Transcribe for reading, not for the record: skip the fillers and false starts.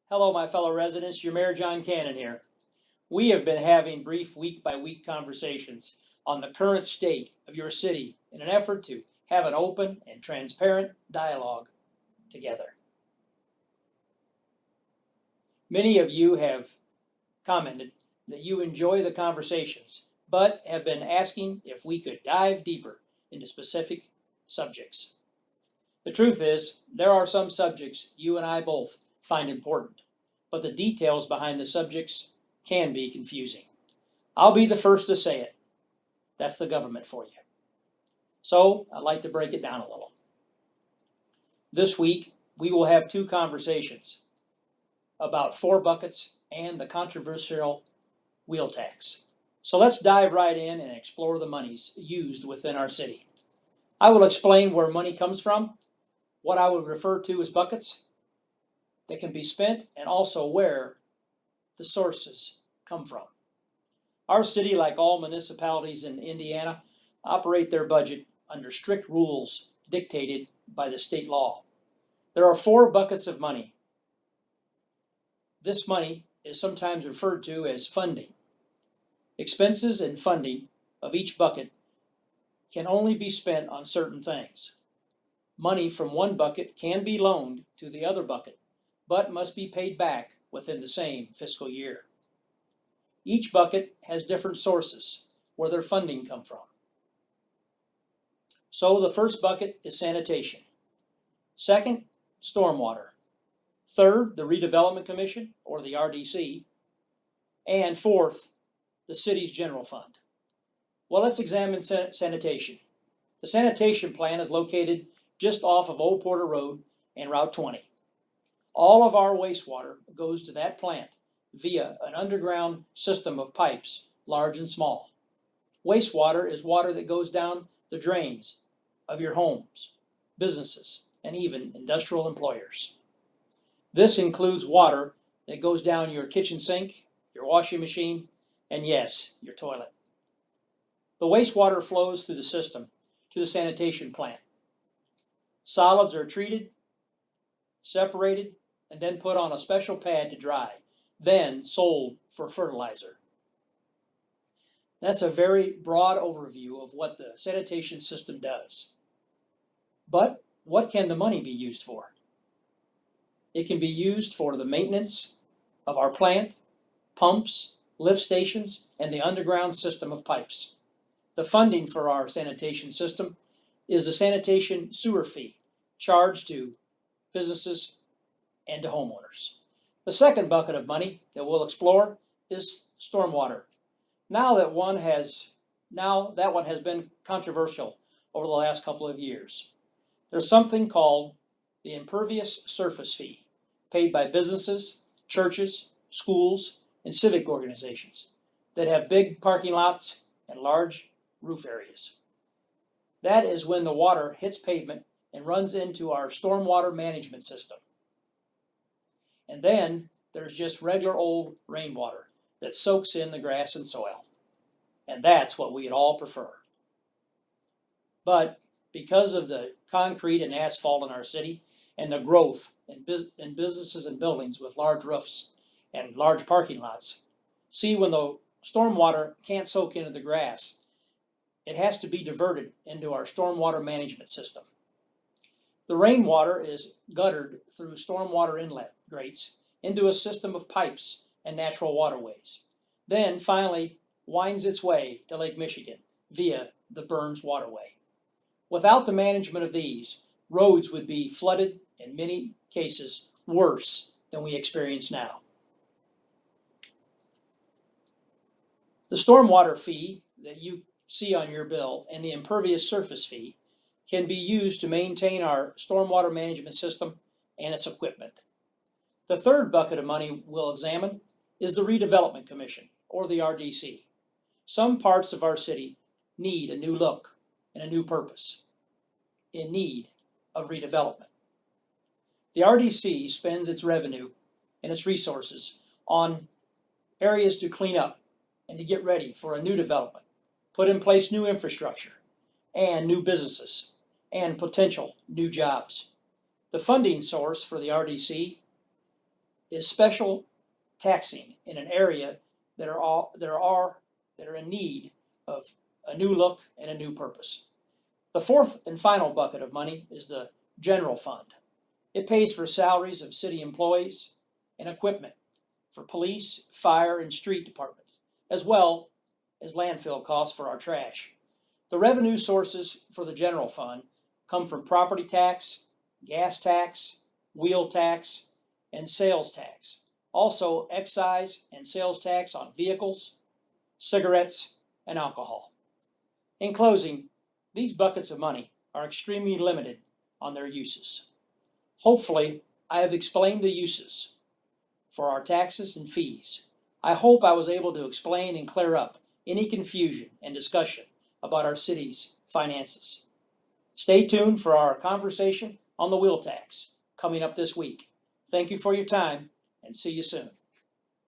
Hello, my fellow residents. Your Mayor John Cannon here. We have been having brief week-by-week conversations on the current state of your city in an effort to have an open and transparent dialogue together. Many of you have commented that you enjoy the conversations, but have been asking if we could dive deeper into specific subjects. The truth is, there are some subjects you and I both find important, but the details behind the subjects can be confusing. I'll be the first to say it. That's the government for you. So I'd like to break it down a little. This week, we will have two conversations about 4 buckets and the controversial wheel tax. So let's dive right in and explore the monies used within our city. I will explain where money comes from, what I would refer to as buckets that can be spent, and also where the sources come from. Our city, like all municipalities in Indiana, operate their budget under strict rules dictated by the state law. There are 4 buckets of money. This money is sometimes referred to as funding. Expenses and funding of each bucket can only be spent on certain things. Money from one bucket can be loaned to the other bucket, but must be paid back within the same fiscal year. Each bucket has different sources where their funding come from. So the first bucket is sanitation. Second, stormwater. Third, the Redevelopment Commission, or the RDC. And fourth, the city's general fund. Well, let's examine sanitation. The sanitation plant is located just off of Old Porter Road and Route 20. All of our wastewater goes to that plant via an underground system of pipes, large and small. Wastewater is water that goes down the drains of your homes, businesses, and even industrial employers. This includes water that goes down your kitchen sink, your washing machine, and yes, your toilet. The wastewater flows through the system to the sanitation plant. Solids are treated, separated, and then put on a special pad to dry, then sold for fertilizer. That's a very broad overview of what the sanitation system does. But what can the money be used for? It can be used for the maintenance of our plant, pumps, lift stations, and the underground system of pipes. The funding for our sanitation system is the sanitation sewer fee charged to businesses and to homeowners. The second bucket of money that we'll explore is stormwater. That one has been controversial over the last couple of years. There's something called the impervious surface fee, paid by businesses, churches, schools, and civic organizations that have big parking lots and large roof areas. That is when the water hits pavement and runs into our stormwater management system. And then there's just regular old rainwater that soaks in the grass and soil. And that's what we'd all prefer. But because of the concrete and asphalt in our city and the growth in businesses and buildings with large roofs and large parking lots, see, when the stormwater can't soak into the grass, it has to be diverted into our stormwater management system. The rainwater is guttered through stormwater inlet grates into a system of pipes and natural waterways, then finally winds its way to Lake Michigan via the Burns Waterway. Without the management of these, roads would be flooded, in many cases worse than we experience now. The stormwater fee that you see on your bill and the impervious surface fee can be used to maintain our stormwater management system and its equipment. The third bucket of money we'll examine is the Redevelopment Commission, or the RDC. Some parts of our city need a new look and a new purpose, in need of redevelopment. The RDC spends its revenue and its resources on areas to clean up and to get ready for a new development, put in place new infrastructure and new businesses and potential new jobs. The funding source for the RDC is special taxing in an area that are in need of a new look and a new purpose. The fourth and final bucket of money is the general fund. It pays for salaries of city employees and equipment for police, fire, and street departments, as well as landfill costs for our trash. The revenue sources for the general fund come from property tax, gas tax, wheel tax, and sales tax. Also, excise and sales tax on vehicles, cigarettes, and alcohol. In closing, these buckets of money are extremely limited on their uses. Hopefully, I have explained the uses for our taxes and fees. I hope I was able to explain and clear up any confusion and discussion about our city's finances. Stay tuned for our conversation on the wheel tax coming up this week. Thank you for your time, and see you soon.